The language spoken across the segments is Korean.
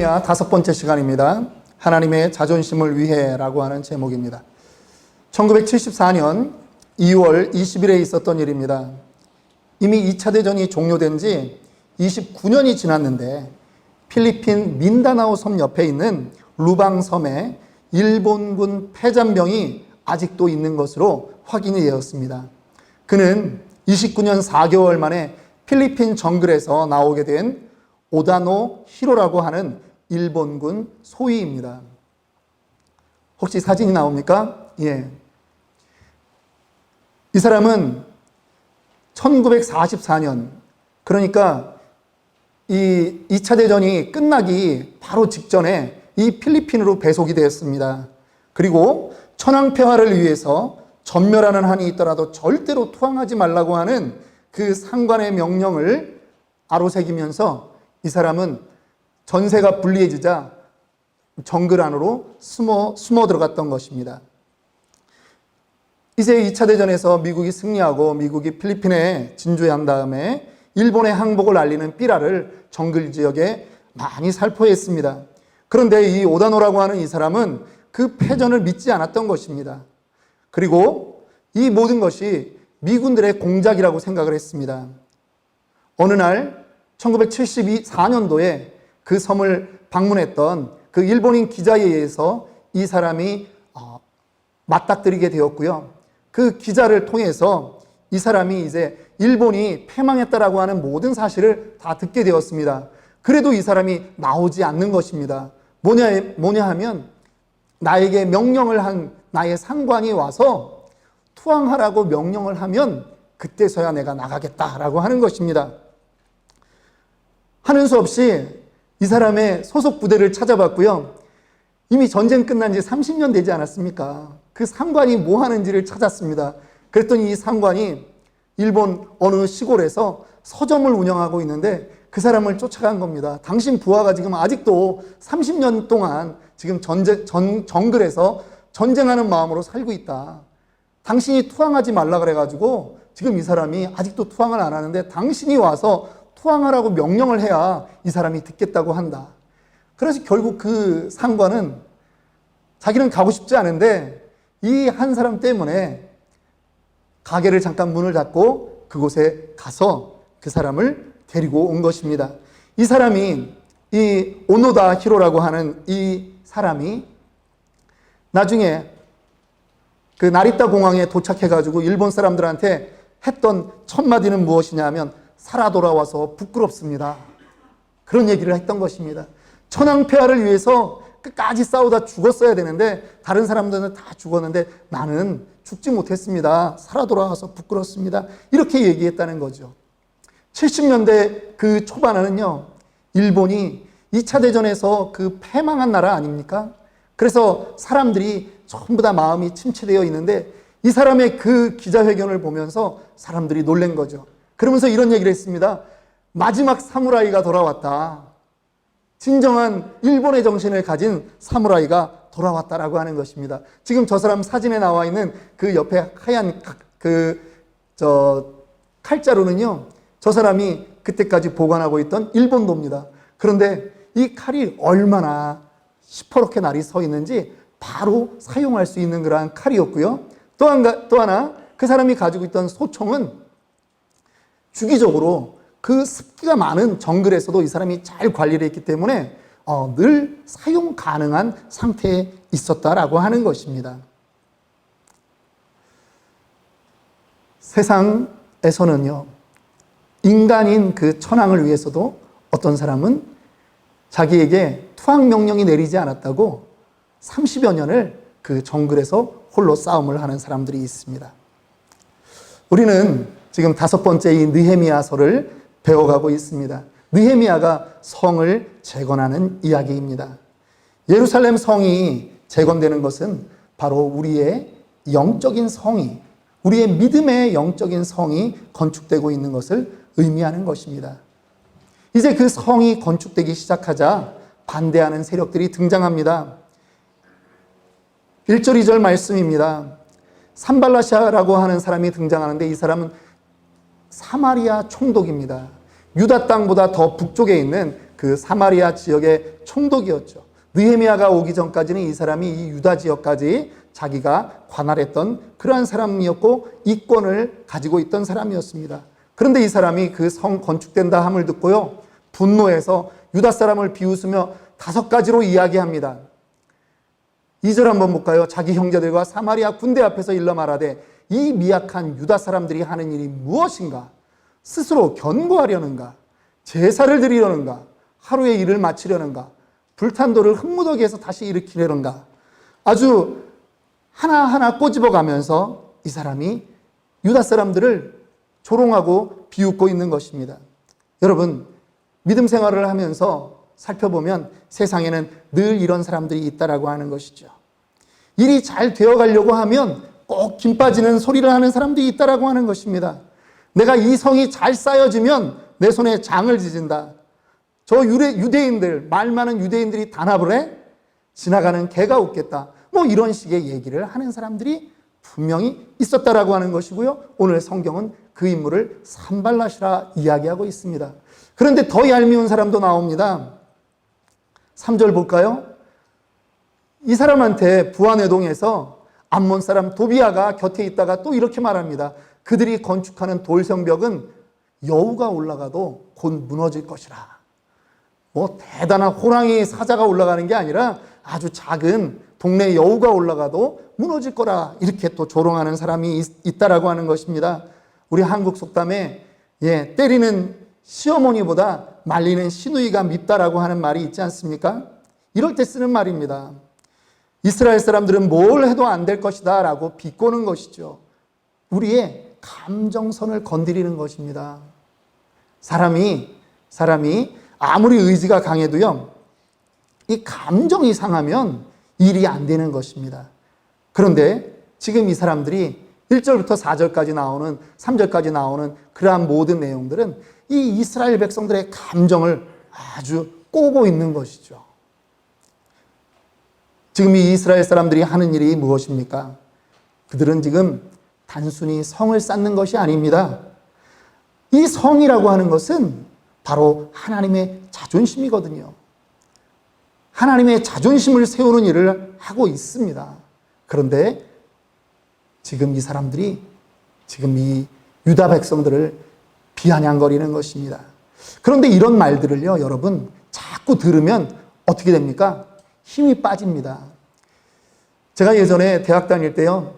느헤미야 5번째 시간입니다. 하나님의 자존심을 위해라고 하는 제목입니다. 1974년 2월 20일에 있었던 일입니다. 이미 2차 대전이 종료된 지 29년이 지났는데 필리핀 민다나오 섬 옆에 있는 루방 섬에 일본군 패잔병이 아직도 있는 것으로 확인이 되었습니다. 그는 29년 4개월 만에 필리핀 정글에서 나오게 된 오다노 히로라고 하는 일본군 소위입니다. 혹시 사진이 나옵니까? 예. 이 사람은 1944년, 그러니까 이 2차 대전이 끝나기 바로 직전에 이 필리핀으로 배속이 되었습니다. 그리고 천황폐하를 위해서 전멸하는 한이 있더라도 절대로 투항하지 말라고 하는 그 상관의 명령을 아로새기면서 이 사람은 전세가 불리해지자 정글 안으로 숨어 들어갔던 것입니다. 이제 2차 대전에서 미국이 승리하고 미국이 필리핀에 진주한 다음에 일본의 항복을 알리는 삐라를 정글 지역에 많이 살포했습니다. 그런데 이 오다노라고 하는 이 사람은 그 패전을 믿지 않았던 것입니다. 그리고 이 모든 것이 미군들의 공작이라고 생각을 했습니다. 어느 날 1974년도에 그 섬을 방문했던 그 일본인 기자에 의해서 이 사람이 맞닥뜨리게 되었고요. 그 기자를 통해서 이 사람이 이제 일본이 패망했다라고 하는 모든 사실을 다 듣게 되었습니다. 그래도 이 사람이 나오지 않는 것입니다. 뭐냐 하면 나에게 명령을 한 나의 상관이 와서 투항하라고 명령을 하면 그때서야 내가 나가겠다라고 하는 것입니다. 하는 수 없이 이 사람의 소속 부대를 찾아봤고요. 이미 전쟁 끝난 지 30년 되지 않았습니까? 그 상관이 뭐 하는지를 찾았습니다. 그랬더니 이 상관이 일본 어느 시골에서 서점을 운영하고 있는데 그 사람을 쫓아간 겁니다. 당신 부하가 지금 아직도 30년 동안 지금 정글에서 전쟁하는 마음으로 살고 있다. 당신이 투항하지 말라 그래가지고 지금 이 사람이 아직도 투항을 안 하는데 당신이 와서 투항하라고 명령을 해야 이 사람이 듣겠다고 한다. 그래서 결국 그 상관은 자기는 가고 싶지 않은데 이 한 사람 때문에 가게를 잠깐 문을 닫고 그곳에 가서 그 사람을 데리고 온 것입니다. 이 사람이 이 오노다 히로라고 하는 이 사람이 나중에 그 나리타 공항에 도착해가지고 일본 사람들한테 했던 첫 마디는 무엇이냐 하면 살아 돌아와서 부끄럽습니다. 그런 얘기를 했던 것입니다. 천황폐하를 위해서 끝까지 싸우다 죽었어야 되는데 다른 사람들은 다 죽었는데 나는 죽지 못했습니다. 살아 돌아와서 부끄럽습니다. 이렇게 얘기했다는 거죠. 70년대 그 초반에는요, 일본이 2차 대전에서 그 패망한 나라 아닙니까? 그래서 사람들이 전부 다 마음이 침체되어 있는데 이 사람의 그 기자회견을 보면서 사람들이 놀란 거죠. 그러면서 이런 얘기를 했습니다. 마지막 사무라이가 돌아왔다. 진정한 일본의 정신을 가진 사무라이가 돌아왔다라고 하는 것입니다. 지금 저 사람 사진에 나와 있는 그 옆에 하얀 칼자루는요, 저 사람이 그때까지 보관하고 있던 일본도입니다. 그런데 이 칼이 얼마나 시퍼렇게 날이 서 있는지 바로 사용할 수 있는 그러한 칼이었고요. 또 하나 그 사람이 가지고 있던 소총은 주기적으로 그 습기가 많은 정글에서도 이 사람이 잘 관리를 했기 때문에 늘 사용 가능한 상태에 있었다라고 하는 것입니다. 세상에서는요, 인간인 그 천황을 위해서도 어떤 사람은 자기에게 투항 명령이 내리지 않았다고 30여 년을 그 정글에서 홀로 싸움을 하는 사람들이 있습니다. 우리는 지금 5번째 이 느헤미야서를 배워가고 있습니다. 느헤미야가 성을 재건하는 이야기입니다. 예루살렘 성이 재건되는 것은 바로 우리의 영적인 성이, 우리의 믿음의 영적인 성이 건축되고 있는 것을 의미하는 것입니다. 이제 그 성이 건축되기 시작하자 반대하는 세력들이 등장합니다. 1절, 2절 말씀입니다. 산발라샤라고 하는 사람이 등장하는데 이 사람은 사마리아 총독입니다. 유다 땅보다 더 북쪽에 있는 그 사마리아 지역의 총독이었죠. 느헤미야가 오기 전까지는 이 사람이 이 유다 지역까지 자기가 관할했던 그러한 사람이었고 이권을 가지고 있던 사람이었습니다. 그런데 이 사람이 그 성 건축된다 함을 듣고요, 분노해서 유다 사람을 비웃으며 5가지로 이야기합니다. 2절 한번 볼까요? 자기 형제들과 사마리아 군대 앞에서 일러 말하되 이 미약한 유다 사람들이 하는 일이 무엇인가? 스스로 견고하려는가? 제사를 드리려는가? 하루의 일을 마치려는가? 불탄 돌을 흙무더기에서 다시 일으키려는가? 아주 하나하나 꼬집어 가면서 이 사람이 유다 사람들을 조롱하고 비웃고 있는 것입니다. 여러분, 믿음 생활을 하면서 살펴보면 세상에는 늘 이런 사람들이 있다라고 하는 것이죠. 일이 잘 되어가려고 하면 꼭 김 빠지는 소리를 하는 사람들이 있다라고 하는 것입니다. 내가 이 성이 잘 쌓여지면 내 손에 장을 지진다. 저 유대인들, 말 많은 유대인들이 단합을 해? 지나가는 개가 웃겠다. 뭐 이런 식의 얘기를 하는 사람들이 분명히 있었다라고 하는 것이고요. 오늘 성경은 그 인물을 산발랏이라 이야기하고 있습니다. 그런데 더 얄미운 사람도 나옵니다. 3절 볼까요? 이 사람한테 부하내동에서 암몬 사람 도비아가 곁에 있다가 또 이렇게 말합니다. 그들이 건축하는 돌성벽은 여우가 올라가도 곧 무너질 것이라. 뭐 대단한 호랑이 사자가 올라가는 게 아니라 아주 작은 동네 여우가 올라가도 무너질 거라, 이렇게 또 조롱하는 사람이 있다라고 하는 것입니다. 우리 한국 속담에 때리는 시어머니보다 말리는 시누이가 밉다라고 하는 말이 있지 않습니까? 이럴 때 쓰는 말입니다. 이스라엘 사람들은 뭘 해도 안 될 것이다 라고 비꼬는 것이죠. 우리의 감정선을 건드리는 것입니다. 사람이 아무리 의지가 강해도요, 이 감정이 상하면 일이 안 되는 것입니다. 그런데 지금 이 사람들이 1절부터 4절까지 나오는, 3절까지 나오는 그러한 모든 내용들은 이 이스라엘 백성들의 감정을 아주 꼬고 있는 것이죠. 지금 이 이스라엘 사람들이 하는 일이 무엇입니까? 그들은 지금 단순히 성을 쌓는 것이 아닙니다. 이 성이라고 하는 것은 바로 하나님의 자존심이거든요. 하나님의 자존심을 세우는 일을 하고 있습니다. 그런데 지금 이 사람들이 지금 이 유다 백성들을 비아냥거리는 것입니다. 그런데 이런 말들을요, 여러분 자꾸 들으면 어떻게 됩니까? 힘이 빠집니다. 제가 예전에 대학 다닐 때요,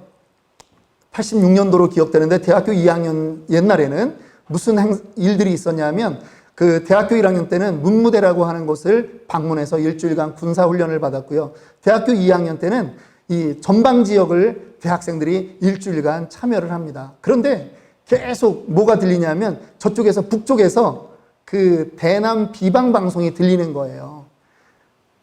86년도로 기억되는데 대학교 2학년 옛날에는 무슨 일들이 있었냐면, 그 대학교 1학년 때는 문무대라고 하는 곳을 방문해서 일주일간 군사훈련을 받았고요. 대학교 2학년 때는 이 전방 지역을 대학생들이 일주일간 참여를 합니다. 그런데 계속 뭐가 들리냐면 저쪽에서 북쪽에서 그 대남 비방 방송이 들리는 거예요.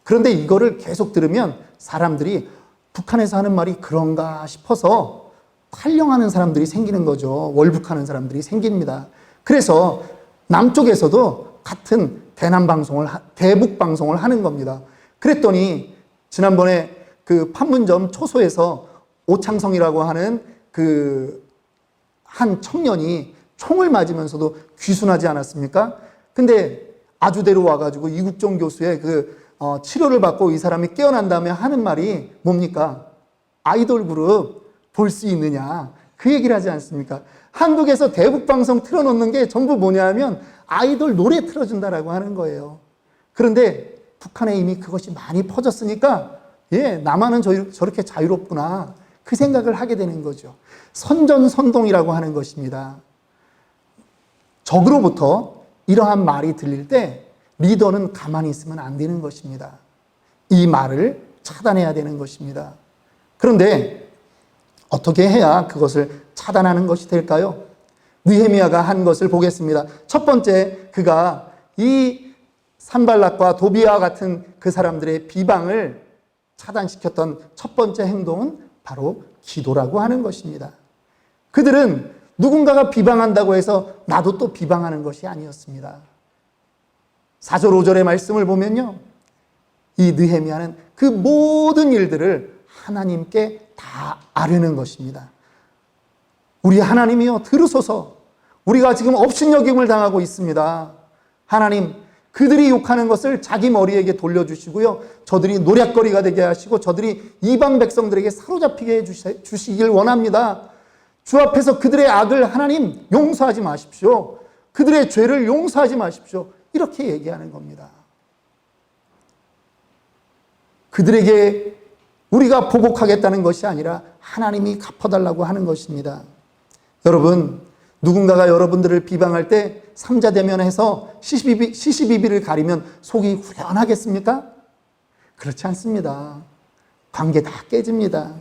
그런데 이거를 계속 들으면 사람들이 북한에서 하는 말이 그런가 싶어서 탈영하는 사람들이 생기는 거죠. 월북하는 사람들이 생깁니다. 그래서 남쪽에서도 같은 대북 방송을 하는 겁니다. 그랬더니 지난번에 그 판문점 초소에서 오창성이라고 하는 그 한 청년이 총을 맞으면서도 귀순하지 않았습니까? 근데 아주대로 와가지고 이국종 교수의 치료를 받고 이 사람이 깨어난 다음에 하는 말이 뭡니까? 아이돌 그룹 볼 수 있느냐? 그 얘기를 하지 않습니까? 한국에서 대북방송 틀어놓는 게 전부 뭐냐 하면 아이돌 노래 틀어준다라고 하는 거예요. 그런데 북한에 이미 그것이 많이 퍼졌으니까 나만은 저렇게 자유롭구나, 그 생각을 하게 되는 거죠. 선전선동이라고 하는 것입니다. 적으로부터 이러한 말이 들릴 때 리더는 가만히 있으면 안 되는 것입니다. 이 말을 차단해야 되는 것입니다. 그런데 어떻게 해야 그것을 차단하는 것이 될까요? 느헤미야가 한 것을 보겠습니다. 첫 번째, 그가 이 산발랏과 도비아와 같은 그 사람들의 비방을 차단시켰던 첫 번째 행동은 바로 기도라고 하는 것입니다. 그들은 누군가가 비방한다고 해서 나도 또 비방하는 것이 아니었습니다. 4절 5절의 말씀을 보면요, 이 느헤미야는 그 모든 일들을 하나님께 다 아뢰는 것입니다. 우리 하나님이여 들으소서, 우리가 지금 업신여김을 당하고 있습니다. 하나님, 그들이 욕하는 것을 자기 머리에게 돌려주시고요. 저들이 노략거리가 되게 하시고 저들이 이방 백성들에게 사로잡히게 해주시길 원합니다. 주 앞에서 그들의 악을 하나님 용서하지 마십시오. 그들의 죄를 용서하지 마십시오. 이렇게 얘기하는 겁니다. 그들에게 우리가 보복하겠다는 것이 아니라 하나님이 갚아달라고 하는 것입니다. 여러분, 누군가가 여러분들을 비방할 때 삼자대면해서 시시비비를 가리면 속이 후련하겠습니까? 그렇지 않습니다. 관계 다 깨집니다.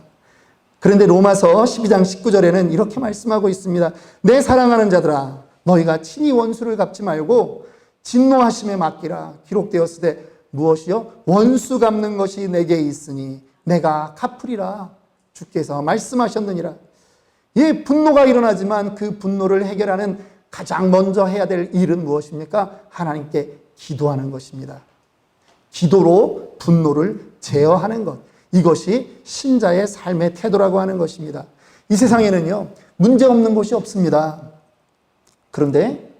그런데 로마서 12장 19절에는 이렇게 말씀하고 있습니다. 내 사랑하는 자들아, 너희가 친히 원수를 갚지 말고 진노하심에 맡기라. 기록되었을 때 무엇이요? 원수 갚는 것이 내게 있으니 내가 갚으리라. 주께서 말씀하셨느니라. 예, 분노가 일어나지만 그 분노를 해결하는 가장 먼저 해야 될 일은 무엇입니까? 하나님께 기도하는 것입니다. 기도로 분노를 제어하는 것. 이것이 신자의 삶의 태도라고 하는 것입니다. 이 세상에는요, 문제 없는 곳이 없습니다. 그런데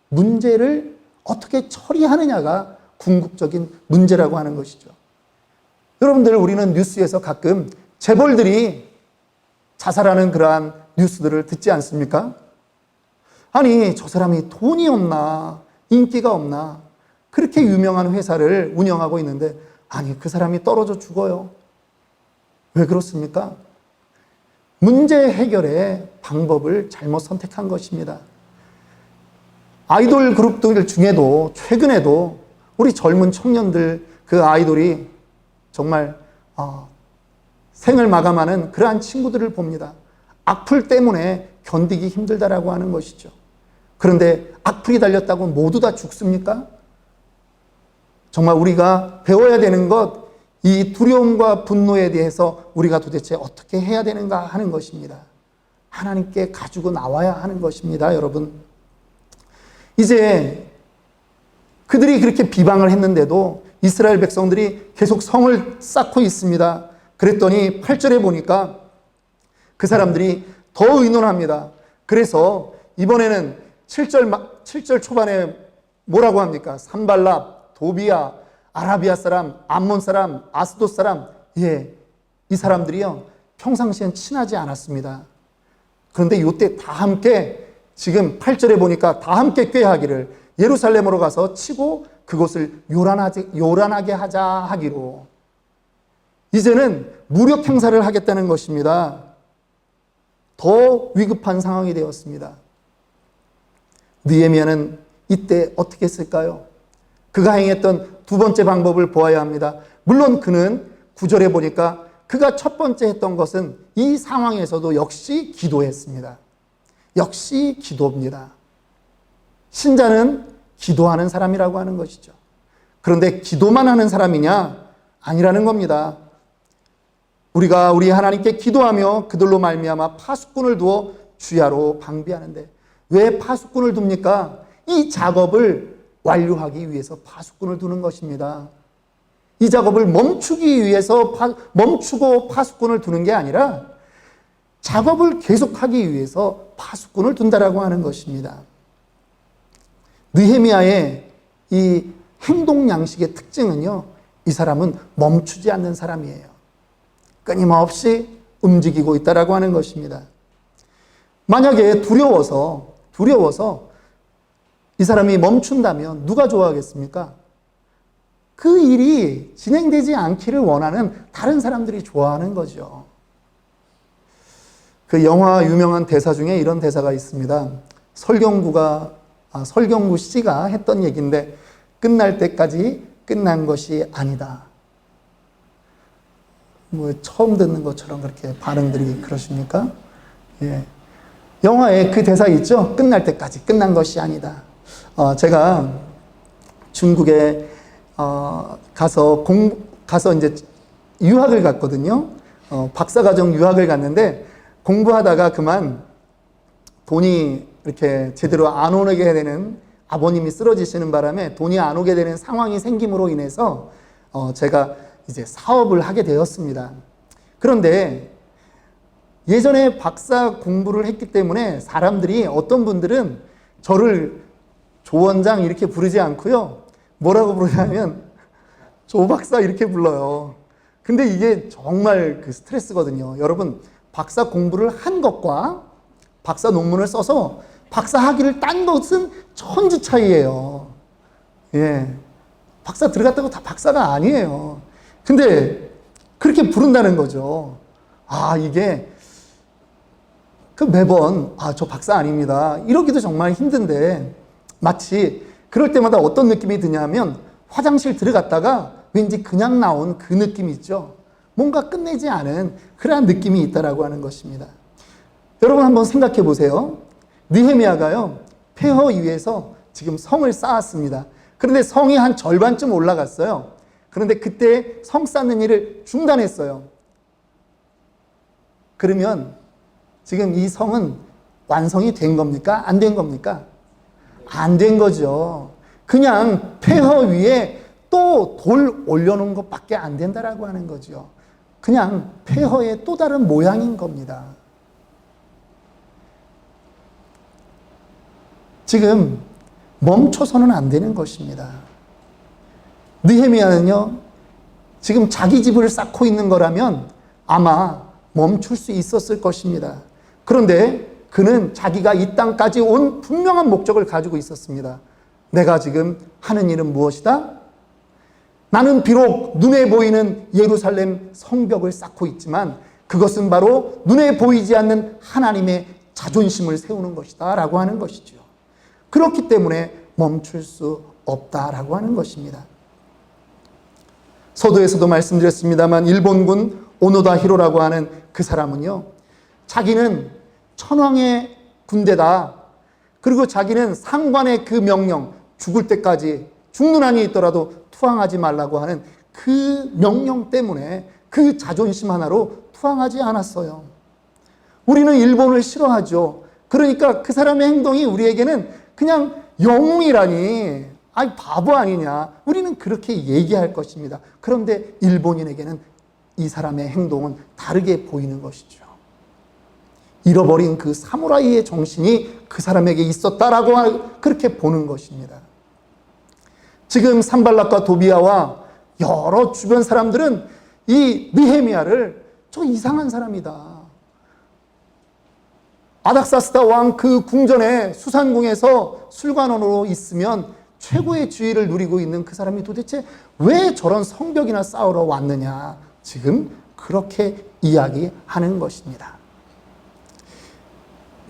문제를 어떻게 처리하느냐가 궁극적인 문제라고 하는 것이죠. 여러분들, 우리는 뉴스에서 가끔 재벌들이 자살하는 그러한 뉴스들을 듣지 않습니까? 아니, 저 사람이 돈이 없나, 인기가 없나, 그렇게 유명한 회사를 운영하고 있는데, 아니, 그 사람이 떨어져 죽어요. 왜 그렇습니까? 문제 해결의 방법을 잘못 선택한 것입니다. 아이돌 그룹들 중에도 최근에도 우리 젊은 청년들, 그 아이돌이 정말 생을 마감하는 그러한 친구들을 봅니다. 악플 때문에 견디기 힘들다라고 하는 것이죠. 그런데 악플이 달렸다고 모두 다 죽습니까? 정말 우리가 배워야 되는 것, 이 두려움과 분노에 대해서 우리가 도대체 어떻게 해야 되는가 하는 것입니다. 하나님께 가지고 나와야 하는 것입니다, 여러분. 이제 그들이 그렇게 비방을 했는데도 이스라엘 백성들이 계속 성을 쌓고 있습니다. 그랬더니 8절에 보니까 그 사람들이 더 의논합니다. 그래서 이번에는 7절 초반에 뭐라고 합니까? 산발랍, 도비아, 아라비아 사람, 암몬 사람, 아스돗 사람, 이 사람들이요, 평상시엔 친하지 않았습니다. 그런데 이때 다 함께, 지금 8절에 보니까 다 함께 꾀하기를, 예루살렘으로 가서 치고 그곳을 요란하게 하자 하기로, 이제는 무력 행사를 하겠다는 것입니다. 더 위급한 상황이 되었습니다. 느헤미야는 이때 어떻게 했을까요? 그가 행했던 두 번째 방법을 보아야 합니다. 물론 그는 9절에 보니까 그가 첫 번째 했던 것은 이 상황에서도 역시 기도했습니다. 역시 기도입니다. 신자는 기도하는 사람이라고 하는 것이죠. 그런데 기도만 하는 사람이냐? 아니라는 겁니다. 우리가 우리 하나님께 기도하며 그들로 말미암아 파수꾼을 두어 주야로 방비하는데, 왜 파수꾼을 둡니까? 이 작업을 완료하기 위해서 파수꾼을 두는 것입니다. 이 작업을 멈추기 위해서 멈추고 파수꾼을 두는 게 아니라 작업을 계속하기 위해서 파수꾼을 둔다라고 하는 것입니다. 느헤미야의 이 행동 양식의 특징은요, 이 사람은 멈추지 않는 사람이에요. 끊임없이 움직이고 있다라고 하는 것입니다. 만약에 두려워서 이 사람이 멈춘다면 누가 좋아하겠습니까? 그 일이 진행되지 않기를 원하는 다른 사람들이 좋아하는 거죠. 그 영화 유명한 대사 중에 이런 대사가 있습니다. 설경구 씨가 했던 얘기인데, 끝날 때까지 끝난 것이 아니다. 뭐 처음 듣는 것처럼 그렇게 반응들이 그러십니까? 예. 영화에 그 대사 있죠? 끝날 때까지 끝난 것이 아니다. 제가 중국에 가서 이제 유학을 갔거든요. 박사과정 유학을 갔는데, 공부하다가 그만 돈이 이렇게 제대로 안 오게 되는, 아버님이 쓰러지시는 바람에 돈이 안 오게 되는 상황이 생김으로 인해서 제가 이제 사업을 하게 되었습니다. 그런데 예전에 박사 공부를 했기 때문에 사람들이, 어떤 분들은 저를 조 원장 이렇게 부르지 않고요, 뭐라고 부르냐면 조 박사 이렇게 불러요. 근데 이게 정말 그 스트레스거든요. 여러분, 박사 공부를 한 것과 박사 논문을 써서 박사 학위를 딴 것은 천지 차이예요. 예. 박사 들어갔다고 다 박사가 아니에요. 근데 그렇게 부른다는 거죠. 이게 그 매번 저 박사 아닙니다. 이러기도 정말 힘든데 마치 그럴 때마다 어떤 느낌이 드냐면 화장실 들어갔다가 왠지 그냥 나온 그 느낌이 있죠. 뭔가 끝내지 않은 그러한 느낌이 있다라고 하는 것입니다. 여러분 한번 생각해 보세요. 느헤미야가요, 폐허 위에서 지금 성을 쌓았습니다. 그런데 성이 한 절반쯤 올라갔어요. 그런데 그때 성 쌓는 일을 중단했어요. 그러면 지금 이 성은 완성이 된 겁니까? 안 된 겁니까? 안 된 거죠. 그냥 폐허 위에 또 돌 올려놓은 것밖에 안 된다라고 하는 거죠. 그냥 폐허의 또 다른 모양인 겁니다. 지금 멈춰서는 안 되는 것입니다. 느헤미야는요, 지금 자기 집을 쌓고 있는 거라면 아마 멈출 수 있었을 것입니다. 그런데 그는 자기가 이 땅까지 온 분명한 목적을 가지고 있었습니다. 내가 지금 하는 일은 무엇이다? 나는 비록 눈에 보이는 예루살렘 성벽을 쌓고 있지만 그것은 바로 눈에 보이지 않는 하나님의 자존심을 세우는 것이다 라고 하는 것이죠. 그렇기 때문에 멈출 수 없다라고 하는 것입니다. 서두에서도 말씀드렸습니다만 일본군 오노다 히로라고 하는 그 사람은요, 자기는 천황의 군대다. 그리고 자기는 상관의 그 명령, 죽을 때까지 죽는 한이 있더라도 투항하지 말라고 하는 그 명령 때문에 그 자존심 하나로 투항하지 않았어요. 우리는 일본을 싫어하죠. 그러니까 그 사람의 행동이 우리에게는 그냥 영웅이라니, 바보 아니냐, 우리는 그렇게 얘기할 것입니다. 그런데 일본인에게는 이 사람의 행동은 다르게 보이는 것이죠. 잃어버린 그 사무라이의 정신이 그 사람에게 있었다라고 그렇게 보는 것입니다. 지금 산발락과 도비아와 여러 주변 사람들은 이 느헤미야를 저 이상한 사람이다, 아닥사스다 왕 그 궁전에 수산궁에서 술관원으로 있으면 최고의 지위를 누리고 있는 그 사람이 도대체 왜 저런 성벽이나 쌓으러 왔느냐, 지금 그렇게 이야기하는 것입니다.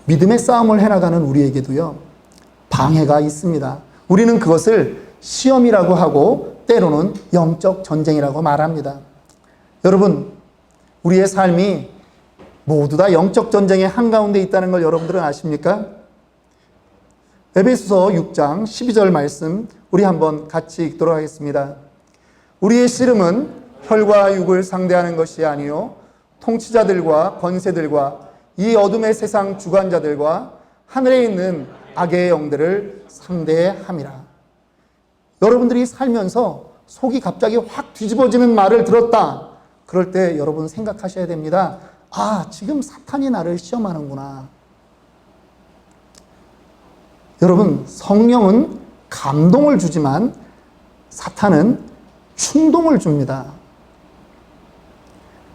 믿음의 싸움을 해나가는 우리에게도요, 방해가 있습니다. 우리는 그것을 시험이라고 하고 때로는 영적 전쟁이라고 말합니다. 여러분, 우리의 삶이 모두 다 영적 전쟁의 한가운데 있다는 걸 여러분들은 아십니까? 에베소서 6장 12절 말씀 우리 한번 같이 읽도록 하겠습니다. 우리의 씨름은 혈과 육을 상대하는 것이 아니요 통치자들과 권세들과 이 어둠의 세상 주관자들과 하늘에 있는 악의 영들을 상대함이라. 여러분들이 살면서 속이 갑자기 확 뒤집어지는 말을 들었다. 그럴 때 여러분 생각하셔야 됩니다. 지금 사탄이 나를 시험하는구나. 여러분, 성령은 감동을 주지만 사탄은 충동을 줍니다.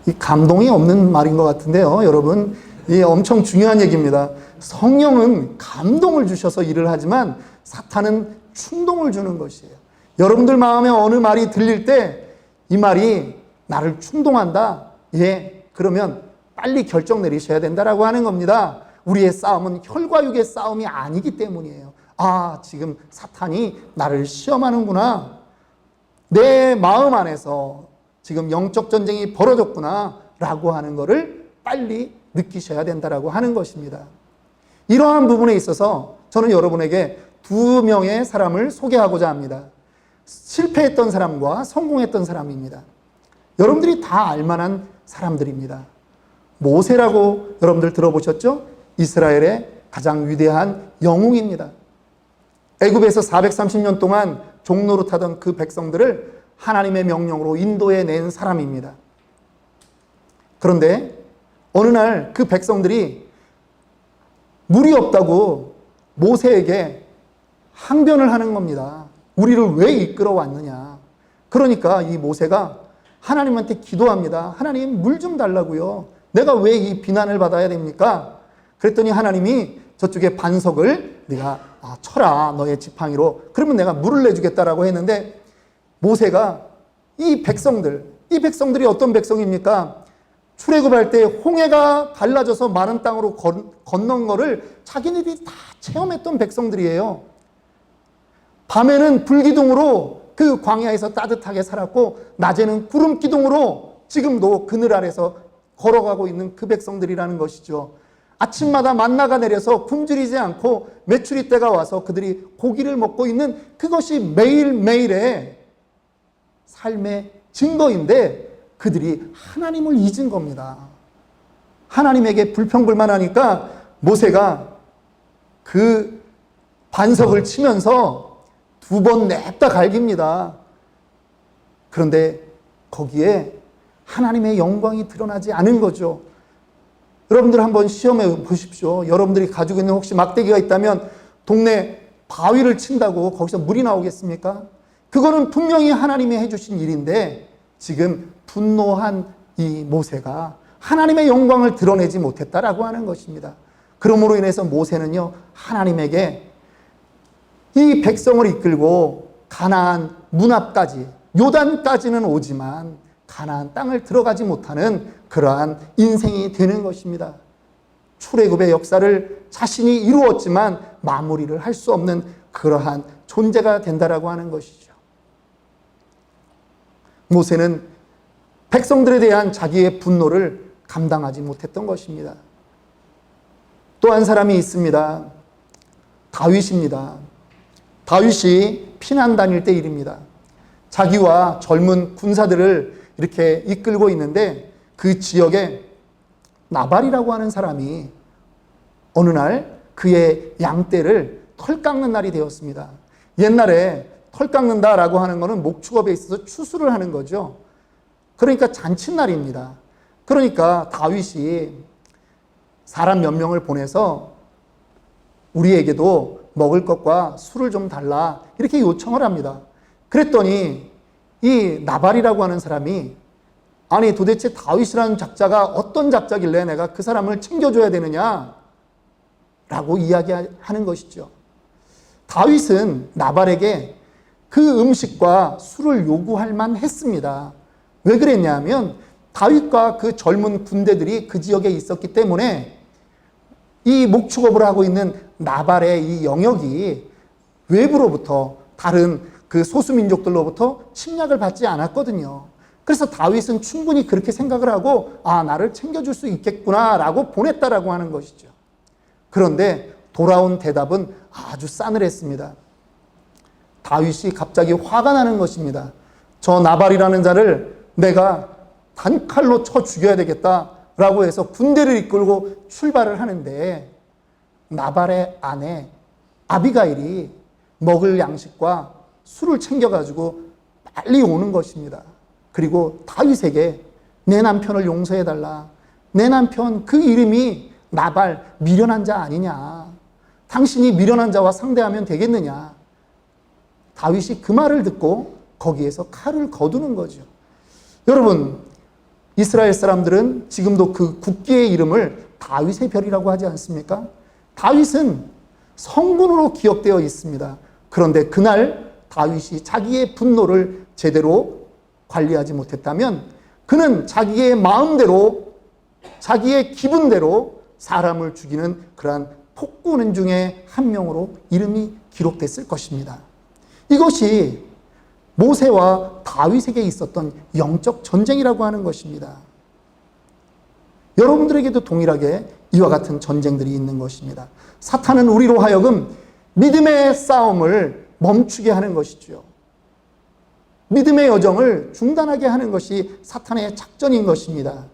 이 감동이 없는 말인 것 같은데요. 여러분, 이 엄청 중요한 얘기입니다. 성령은 감동을 주셔서 일을 하지만 사탄은 충동을 주는 것이에요. 여러분들 마음에 어느 말이 들릴 때 이 말이 나를 충동한다. 그러면 빨리 결정 내리셔야 된다라고 하는 겁니다. 우리의 싸움은 혈과 육의 싸움이 아니기 때문이에요. 지금 사탄이 나를 시험하는구나. 내 마음 안에서 지금 영적 전쟁이 벌어졌구나 라고 하는 것을 빨리 느끼셔야 된다라고 하는 것입니다. 이러한 부분에 있어서 저는 여러분에게 두 명의 사람을 소개하고자 합니다. 실패했던 사람과 성공했던 사람입니다. 여러분들이 다 알만한 사람들입니다. 모세라고 여러분들 들어보셨죠? 이스라엘의 가장 위대한 영웅입니다. 애굽에서 430년 동안 종노릇하던 그 백성들을 하나님의 명령으로 인도해 낸 사람입니다. 그런데 어느 날 그 백성들이 물이 없다고 모세에게 항변을 하는 겁니다. 우리를 왜 이끌어 왔느냐. 그러니까 이 모세가 하나님한테 기도합니다. 하나님, 물 좀 달라고요. 내가 왜 이 비난을 받아야 됩니까? 그랬더니 하나님이 저쪽에 반석을 네가 쳐라, 너의 지팡이로. 그러면 내가 물을 내주겠다라고 했는데, 모세가 이 백성들이 어떤 백성입니까? 출애굽할 때 홍해가 갈라져서 마른 땅으로 건넌 거를 자기네들이 다 체험했던 백성들이에요. 밤에는 불기둥으로 그 광야에서 따뜻하게 살았고, 낮에는 구름 기둥으로 지금도 그늘 아래서 걸어가고 있는 그 백성들이라는 것이죠. 아침마다 만나가 내려서 굶주리지 않고 메추리 때가 와서 그들이 고기를 먹고 있는 그것이 매일매일의 삶의 증거인데, 그들이 하나님을 잊은 겁니다. 하나님에게 불평불만하니까 모세가 그 반석을 치면서 2번 냅다 갈깁니다. 그런데 거기에 하나님의 영광이 드러나지 않은 거죠. 여러분들 한번 시험해 보십시오. 여러분들이 가지고 있는 혹시 막대기가 있다면 동네 바위를 친다고 거기서 물이 나오겠습니까? 그거는 분명히 하나님이 해주신 일인데, 지금 분노한 이 모세가 하나님의 영광을 드러내지 못했다라고 하는 것입니다. 그러므로 인해서 모세는요, 하나님에게 이 백성을 이끌고 가나안 문 앞까지, 요단까지는 오지만 가나안 땅을 들어가지 못하는 그러한 인생이 되는 것입니다. 출애굽의 역사를 자신이 이루었지만 마무리를 할 수 없는 그러한 존재가 된다라고 하는 것이죠. 모세는 백성들에 대한 자기의 분노를 감당하지 못했던 것입니다. 또 한 사람이 있습니다. 다윗입니다. 다윗이 피난 다닐 때 일입니다. 자기와 젊은 군사들을 이렇게 이끌고 있는데, 그 지역에 나발이라고 하는 사람이 어느 날 그의 양떼를 털 깎는 날이 되었습니다. 옛날에 털 깎는다라고 하는 것은 목축업에 있어서 추수를 하는 거죠. 그러니까 잔칫날입니다. 그러니까 다윗이 사람 몇 명을 보내서 우리에게도 먹을 것과 술을 좀 달라, 이렇게 요청을 합니다. 그랬더니 이 나발이라고 하는 사람이, 아니 도대체 다윗이라는 작자가 어떤 작자길래 내가 그 사람을 챙겨줘야 되느냐 라고 이야기하는 것이죠. 다윗은 나발에게 그 음식과 술을 요구할 만했습니다. 왜 그랬냐면 다윗과 그 젊은 군대들이 그 지역에 있었기 때문에 이 목축업을 하고 있는 나발의 이 영역이 외부로부터, 다른 그 소수민족들로부터 침략을 받지 않았거든요. 그래서 다윗은 충분히 그렇게 생각을 하고, 나를 챙겨줄 수 있겠구나 라고 보냈다라고 하는 것이죠. 그런데 돌아온 대답은 아주 싸늘했습니다. 다윗이 갑자기 화가 나는 것입니다. 저 나발이라는 자를 내가 단칼로 쳐 죽여야 되겠다라고 해서 군대를 이끌고 출발을 하는데, 나발의 아내 아비가일이 먹을 양식과 술을 챙겨가지고 빨리 오는 것입니다. 그리고 다윗에게 내 남편을 용서해달라. 내 남편 그 이름이 나발, 미련한 자 아니냐. 당신이 미련한 자와 상대하면 되겠느냐. 다윗이 그 말을 듣고 거기에서 칼을 거두는 거죠. 여러분, 이스라엘 사람들은 지금도 그 국기의 이름을 다윗의 별이라고 하지 않습니까? 다윗은 성군으로 기억되어 있습니다. 그런데 그날 다윗이 자기의 분노를 제대로 관리하지 못했다면 그는 자기의 마음대로, 자기의 기분대로 사람을 죽이는 그러한 폭군 중에 한 명으로 이름이 기록됐을 것입니다. 이것이 모세와 다윗에게 있었던 영적 전쟁이라고 하는 것입니다. 여러분들에게도 동일하게 이와 같은 전쟁들이 있는 것입니다. 사탄은 우리로 하여금 믿음의 싸움을 멈추게 하는 것이죠. 믿음의 여정을 중단하게 하는 것이 사탄의 작전인 것입니다.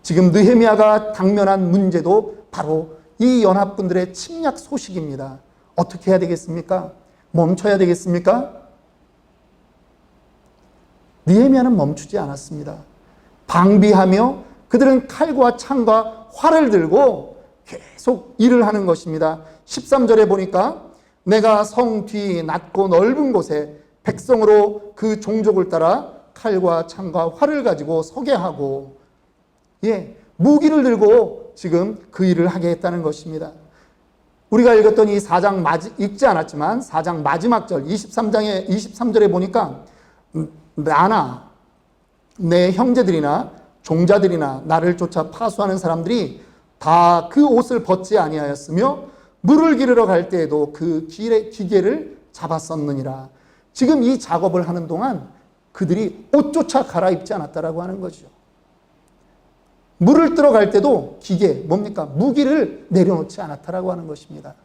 지금 느헤미야가 당면한 문제도 바로 이 연합군들의 침략 소식입니다. 어떻게 해야 되겠습니까? 멈춰야 되겠습니까? 느헤미야는 멈추지 않았습니다. 방비하며 그들은 칼과 창과 활을 들고 계속 일을 하는 것입니다. 13절에 보니까 내가 성 뒤 낮고 넓은 곳에 백성으로 그 종족을 따라 칼과 창과 활을 가지고 서게 하고, 무기를 들고 지금 그 일을 하게 했다는 것입니다. 우리가 읽었던 이 4장 읽지 않았지만 4장 마지막 절 23절에 보니까 나나 내 형제들이나 종자들이나 나를 쫓아 파수하는 사람들이 다 그 옷을 벗지 아니하였으며 물을 기르러 갈 때에도 그 기계를 잡았었느니라. 지금 이 작업을 하는 동안 그들이 옷조차 갈아입지 않았다라고 하는 거죠. 물을 뜨러 갈 때도 기계, 뭡니까? 무기를 내려놓지 않았다라고 하는 것입니다.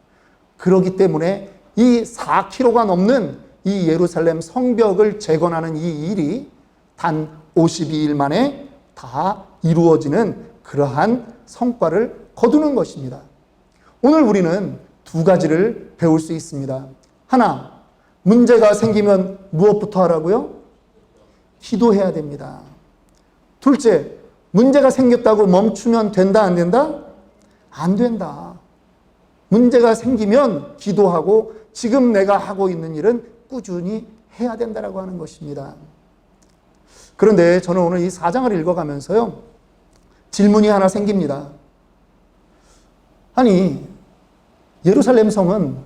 그렇기 때문에 이 4km가 넘는 이 예루살렘 성벽을 재건하는 이 일이 단 52일 만에 다 이루어지는 그러한 성과를 거두는 것입니다. 오늘 우리는 두 가지를 배울 수 있습니다. 하나, 문제가 생기면 무엇부터 하라고요? 기도해야 됩니다. 둘째, 문제가 생겼다고 멈추면 된다, 안 된다? 안 된다. 문제가 생기면 기도하고 지금 내가 하고 있는 일은 꾸준히 해야 된다라고 하는 것입니다. 그런데 저는 오늘 이 4장을 읽어가면서요, 질문이 하나 생깁니다. 아니, 예루살렘 성은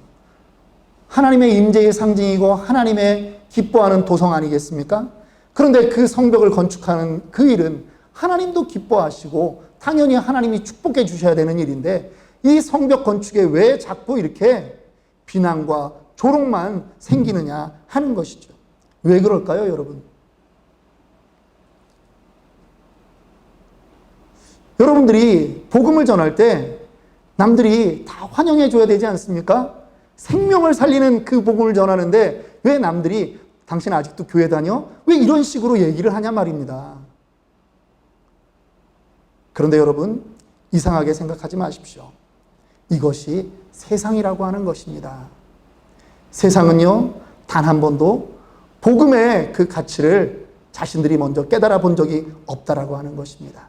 하나님의 임재의 상징이고 하나님의 기뻐하는 도성 아니겠습니까? 그런데 그 성벽을 건축하는 그 일은 하나님도 기뻐하시고 당연히 하나님이 축복해 주셔야 되는 일인데 이 성벽 건축에 왜 자꾸 이렇게 비난과 조롱만 생기느냐 하는 것이죠. 왜 그럴까요, 여러분? 여러분들이 복음을 전할 때 남들이 다 환영해 줘야 되지 않습니까? 생명을 살리는 그 복음을 전하는데 왜 남들이 당신 아직도 교회 다녀? 왜 이런 식으로 얘기를 하냐 말입니다. 그런데 여러분, 이상하게 생각하지 마십시오. 이것이 세상이라고 하는 것입니다. 세상은요, 단 한 번도 복음의 그 가치를 자신들이 먼저 깨달아 본 적이 없다라고 하는 것입니다.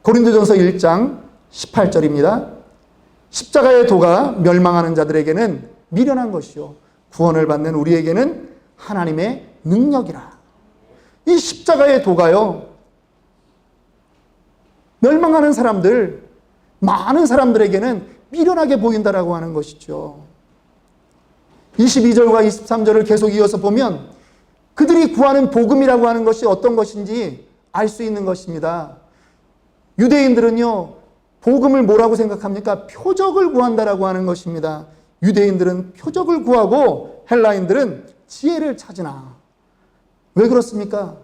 고린도전서 1장 18절입니다. 십자가의 도가 멸망하는 자들에게는 미련한 것이요 구원을 받는 우리에게는 하나님의 능력이라. 이 십자가의 도가요, 멸망하는 사람들, 많은 사람들에게는 미련하게 보인다라고 하는 것이죠. 22절과 23절을 계속 이어서 보면 그들이 구하는 복음이라고 하는 것이 어떤 것인지 알 수 있는 것입니다. 유대인들은요, 복음을 뭐라고 생각합니까? 표적을 구한다라고 하는 것입니다. 유대인들은 표적을 구하고 헬라인들은 지혜를 찾으나. 왜 그렇습니까?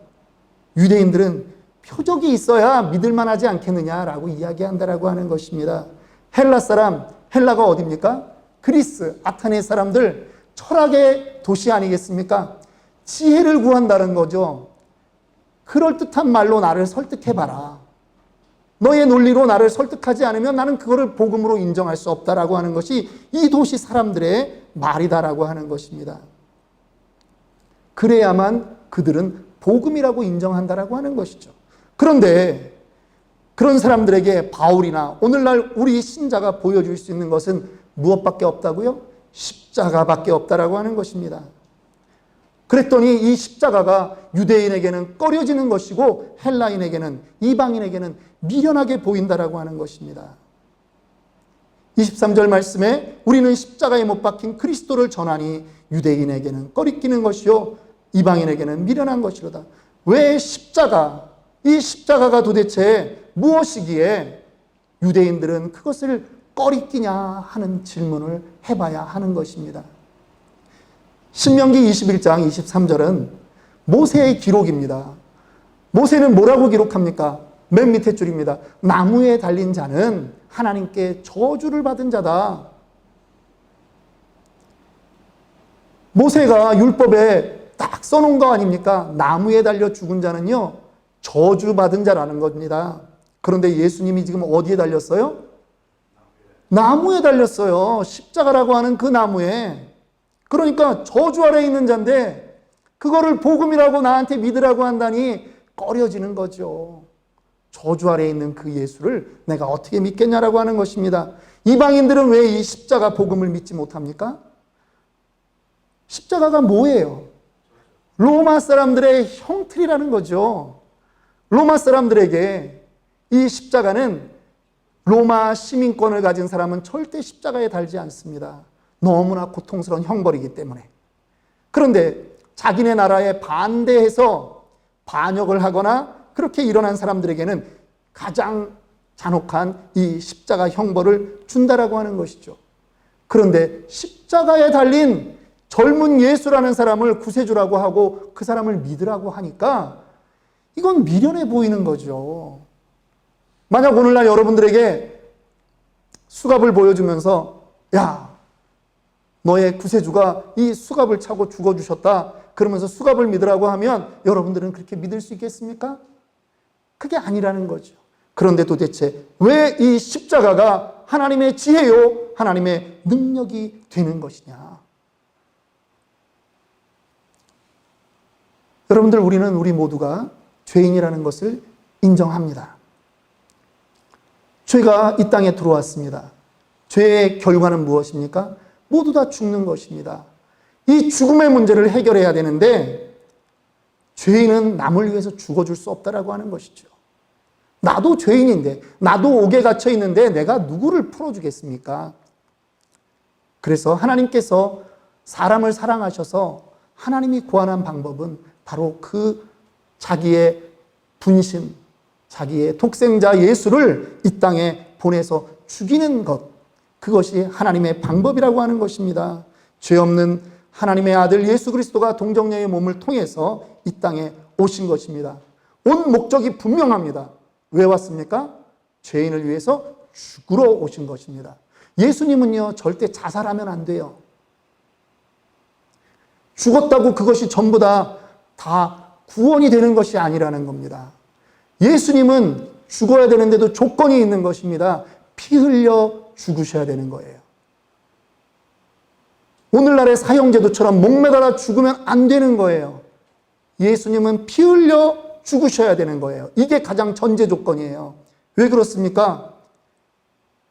유대인들은 표적이 있어야 믿을만하지 않겠느냐라고 이야기한다라고 하는 것입니다. 헬라 사람, 헬라가 어디입니까? 그리스, 아테네 사람들, 철학의 도시 아니겠습니까? 지혜를 구한다는 거죠. 그럴듯한 말로 나를 설득해봐라. 너의 논리로 나를 설득하지 않으면 나는 그거를 복음으로 인정할 수 없다라고 하는 것이 이 도시 사람들의 말이다라고 하는 것입니다. 그래야만 그들은 복음이라고 인정한다라고 하는 것이죠. 그런데 그런 사람들에게 바울이나 오늘날 우리 신자가 보여줄 수 있는 것은 무엇밖에 없다고요? 십자가밖에 없다라고 하는 것입니다. 그랬더니 이 십자가가 유대인에게는 꺼려지는 것이고 헬라인에게는, 이방인에게는 미련하게 보인다라고 하는 것입니다. 23절 말씀에 우리는 십자가에 못 박힌 그리스도를 전하니 유대인에게는 꺼리끼는 것이요 이방인에게는 미련한 것이로다. 왜 십자가, 이 십자가가 도대체 무엇이기에 유대인들은 그것을 꺼리끼냐 하는 질문을 해봐야 하는 것입니다. 신명기 21장 23절은 모세의 기록입니다. 모세는 뭐라고 기록합니까? 맨 밑에 줄입니다. 나무에 달린 자는 하나님께 저주를 받은 자다. 모세가 율법에 딱 써놓은 거 아닙니까? 나무에 달려 죽은 자는요, 저주받은 자라는 겁니다. 그런데 예수님이 지금 어디에 달렸어요? 나무에 달렸어요. 십자가라고 하는 그 나무에. 그러니까 저주 아래에 있는 자인데 그거를 복음이라고 나한테 믿으라고 한다니 꺼려지는 거죠. 저주 아래에 있는 그 예수를 내가 어떻게 믿겠냐라고 하는 것입니다. 이방인들은 왜 이 십자가 복음을 믿지 못합니까? 십자가가 뭐예요? 로마 사람들의 형틀이라는 거죠. 로마 사람들에게 이 십자가는 로마 시민권을 가진 사람은 절대 십자가에 달지 않습니다. 너무나 고통스러운 형벌이기 때문에. 그런데 자기네 나라에 반대해서 반역을 하거나 그렇게 일어난 사람들에게는 가장 잔혹한 이 십자가 형벌을 준다라고 하는 것이죠. 그런데 십자가에 달린 젊은 예수라는 사람을 구세주라고 하고 그 사람을 믿으라고 하니까 이건 미련해 보이는 거죠. 만약 오늘날 여러분들에게 수갑을 보여주면서 야, 너의 구세주가 이 수갑을 차고 죽어주셨다 그러면서 수갑을 믿으라고 하면 여러분들은 그렇게 믿을 수 있겠습니까? 그게 아니라는 거죠. 그런데 도대체 왜 이 십자가가 하나님의 지혜요, 하나님의 능력이 되는 것이냐? 여러분들, 우리 모두가 죄인이라는 것을 인정합니다. 죄가 이 땅에 들어왔습니다. 죄의 결과는 무엇입니까? 모두 다 죽는 것입니다. 이 죽음의 문제를 해결해야 되는데 죄인은 남을 위해서 죽어줄 수 없다라고 하는 것이죠. 나도 죄인인데, 나도 옥에 갇혀 있는데 내가 누구를 풀어주겠습니까? 그래서 하나님께서 사람을 사랑하셔서 하나님이 고안한 방법은 바로 그 자기의 분신, 자기의 독생자 예수를 이 땅에 보내서 죽이는 것, 그것이 하나님의 방법이라고 하는 것입니다. 죄 없는 하나님의 아들 예수 그리스도가 동정녀의 몸을 통해서 이 땅에 오신 것입니다. 온 목적이 분명합니다. 왜 왔습니까? 죄인을 위해서 죽으러 오신 것입니다. 예수님은요, 절대 자살하면 안 돼요. 죽었다고 그것이 전부 다 구원이 되는 것이 아니라는 겁니다. 예수님은 죽어야 되는데도 조건이 있는 것입니다. 피 흘려 죽으셔야 되는 거예요. 오늘날의 사형제도처럼 목매달아 죽으면 안 되는 거예요. 예수님은 피 흘려 죽으셔야 되는 거예요. 이게 가장 전제 조건이에요. 왜 그렇습니까?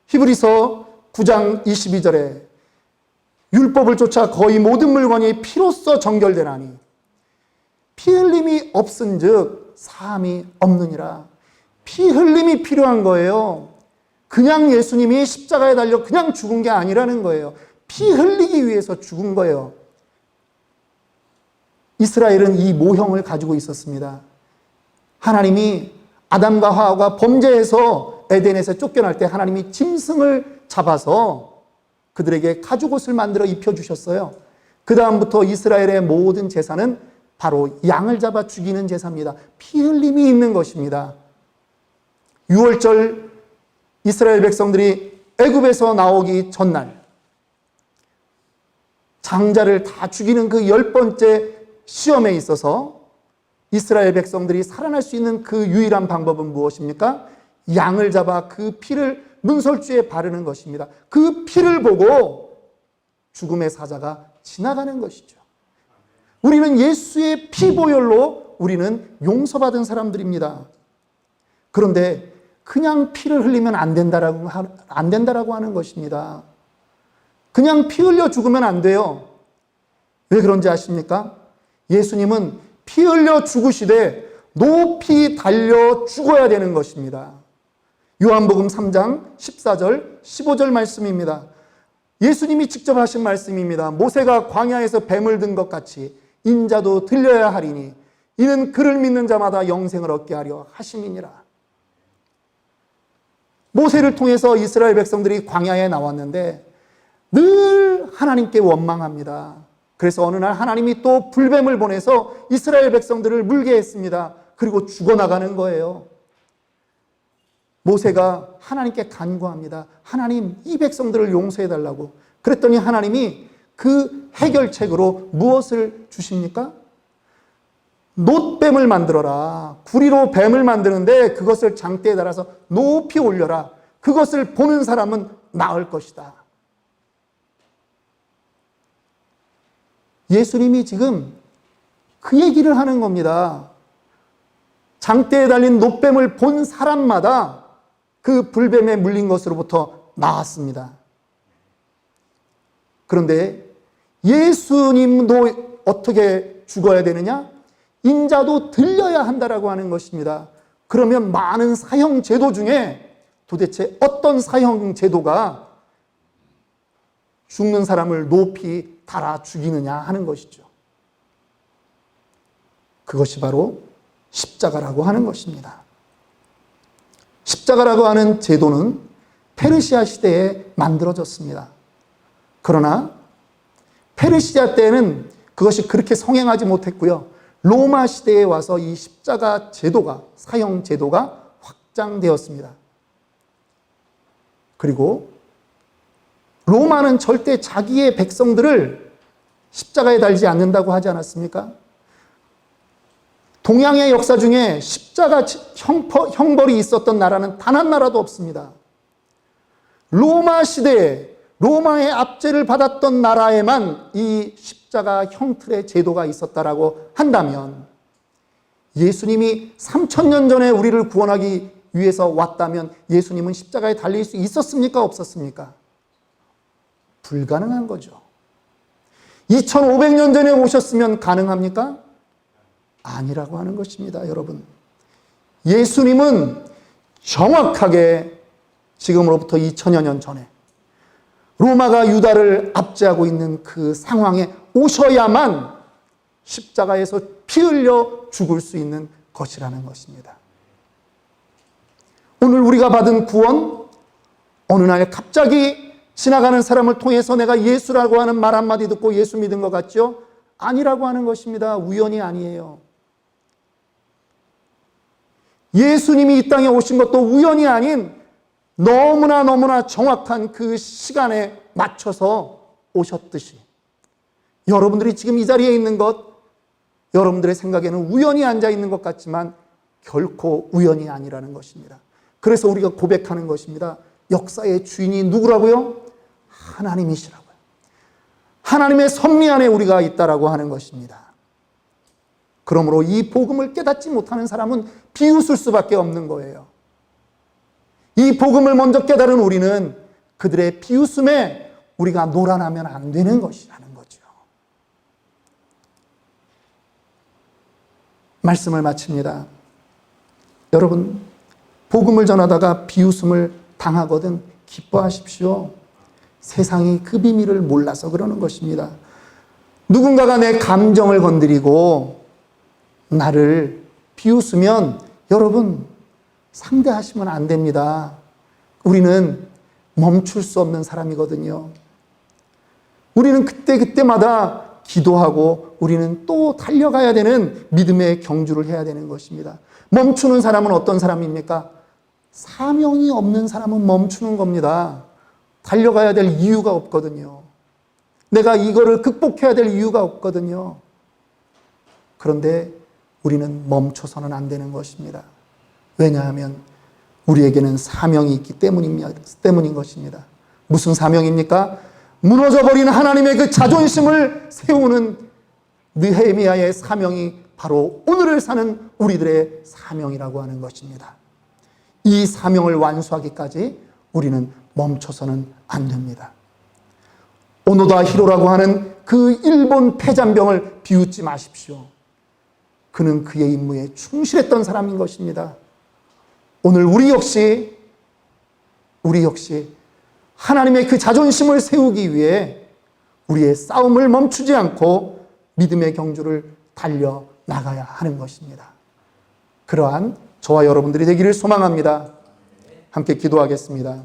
히브리서 9장 22절에 율법을 쫓아 거의 모든 물건이 피로써 정결되나니 피 흘림이 없은즉 사함이 없느니라. 피 흘림이 필요한 거예요. 그냥 예수님이 십자가에 달려 그냥 죽은 게 아니라는 거예요. 피 흘리기 위해서 죽은 거예요. 이스라엘은 이 모형을 가지고 있었습니다. 하나님이 아담과 하와가 범죄해서 에덴에서 쫓겨날 때 하나님이 짐승을 잡아서 그들에게 가죽옷을 만들어 입혀주셨어요. 그 다음부터 이스라엘의 모든 제사는 바로 양을 잡아 죽이는 제사입니다. 피 흘림이 있는 것입니다. 6월절 이스라엘 백성들이 애굽에서 나오기 전날 장자를 다 죽이는 그 10번째 시험에 있어서 이스라엘 백성들이 살아날 수 있는 그 유일한 방법은 무엇입니까? 양을 잡아 그 피를 문설주에 바르는 것입니다. 그 피를 보고 죽음의 사자가 지나가는 것이죠. 우리는 예수의 피보혈로 우리는 용서받은 사람들입니다. 그런데 그냥 피를 흘리면 안 된다라고 하는 것입니다. 그냥 피 흘려 죽으면 안 돼요. 왜 그런지 아십니까? 예수님은 피 흘려 죽으시되 높이 달려 죽어야 되는 것입니다. 요한복음 3장 14절 15절 말씀입니다. 예수님이 직접 하신 말씀입니다. 모세가 광야에서 뱀을 든 것 같이 인자도 들려야 하리니 이는 그를 믿는 자마다 영생을 얻게 하려 하심이니라. 모세를 통해서 이스라엘 백성들이 광야에 나왔는데 늘 하나님께 원망합니다. 그래서 어느 날 하나님이 또 불뱀을 보내서 이스라엘 백성들을 물게 했습니다. 그리고 죽어나가는 거예요. 모세가 하나님께 간구합니다. 하나님, 이 백성들을 용서해달라고. 그랬더니 하나님이 그 해결책으로 무엇을 주십니까? 놋뱀을 만들어라. 구리로 뱀을 만드는데 그것을 장대에 달아서 높이 올려라. 그것을 보는 사람은 나을 것이다. 예수님이 지금 그 얘기를 하는 겁니다. 장대에 달린 놋뱀을 본 사람마다 그 불뱀에 물린 것으로부터 나았습니다. 그런데 예수님도 어떻게 죽어야 되느냐? 인자도 들려야 한다라고 하는 것입니다. 그러면 많은 사형 제도 중에 도대체 어떤 사형 제도가 죽는 사람을 높이 달아 죽이느냐 하는 것이죠. 그것이 바로 십자가라고 하는 것입니다. 십자가라고 하는 제도는 페르시아 시대에 만들어졌습니다. 그러나 페르시아 때는 그것이 그렇게 성행하지 못했고요. 로마 시대에 와서 이 십자가 제도가, 사형 제도가 확장되었습니다. 그리고 로마는 절대 자기의 백성들을 십자가에 달지 않는다고 하지 않았습니까? 동양의 역사 중에 십자가 형벌이 있었던 나라는 단 한 나라도 없습니다. 로마 시대에 로마의 압제를 받았던 나라에만 이 십자가 형틀의 제도가 있었다라고 한다면 예수님이 3000년 전에 우리를 구원하기 위해서 왔다면 예수님은 십자가에 달릴 수 있었습니까? 없었습니까? 불가능한 거죠. 2500년 전에 오셨으면 가능합니까? 아니라고 하는 것입니다, 여러분. 예수님은 정확하게 지금으로부터 2000여 년 전에 로마가 유다를 압제하고 있는 그 상황에 오셔야만 십자가에서 피 흘려 죽을 수 있는 것이라는 것입니다. 오늘 우리가 받은 구원, 어느 날 갑자기 지나가는 사람을 통해서 내가 예수라고 하는 말 한마디 듣고 예수 믿은 것 같죠? 아니라고 하는 것입니다. 우연이 아니에요. 예수님이 이 땅에 오신 것도 우연이 아닌 너무나 정확한 그 시간에 맞춰서 오셨듯이 여러분들이 지금 이 자리에 있는 것, 여러분들의 생각에는 우연히 앉아 있는 것 같지만 결코 우연이 아니라는 것입니다. 그래서 우리가 고백하는 것입니다. 역사의 주인이 누구라고요? 하나님이시라고요. 하나님의 섭리 안에 우리가 있다라고 하는 것입니다. 그러므로 이 복음을 깨닫지 못하는 사람은 비웃을 수밖에 없는 거예요. 이 복음을 먼저 깨달은 우리는 그들의 비웃음에 우리가 놀아나면 안 되는 것이라는 거죠. 말씀을 마칩니다. 여러분, 복음을 전하다가 비웃음을 당하거든 기뻐하십시오. 세상이 그 비밀을 몰라서 그러는 것입니다. 누군가가 내 감정을 건드리고 나를 비웃으면 여러분 상대하시면 안 됩니다. 우리는 멈출 수 없는 사람이거든요. 우리는 그때마다 기도하고 우리는 또 달려가야 되는 믿음의 경주를 해야 되는 것입니다. 멈추는 사람은 어떤 사람입니까? 사명이 없는 사람은 멈추는 겁니다. 달려가야 될 이유가 없거든요. 내가 이거를 극복해야 될 이유가 없거든요. 그런데 우리는 멈춰서는 안 되는 것입니다. 왜냐하면 우리에게는 사명이 있기 때문인 것입니다. 무슨 사명입니까? 무너져버린 하나님의 그 자존심을 세우는 느헤미야의 사명이 바로 오늘을 사는 우리들의 사명이라고 하는 것입니다. 이 사명을 완수하기까지 우리는 멈춰서는 안 됩니다. 오노다 히로라고 하는 그 일본 폐잔병을 비웃지 마십시오. 그는 그의 임무에 충실했던 사람인 것입니다. 오늘 우리 역시 하나님의 그 자존심을 세우기 위해 우리의 싸움을 멈추지 않고 믿음의 경주를 달려 나가야 하는 것입니다. 그러한 저와 여러분들이 되기를 소망합니다. 함께 기도하겠습니다.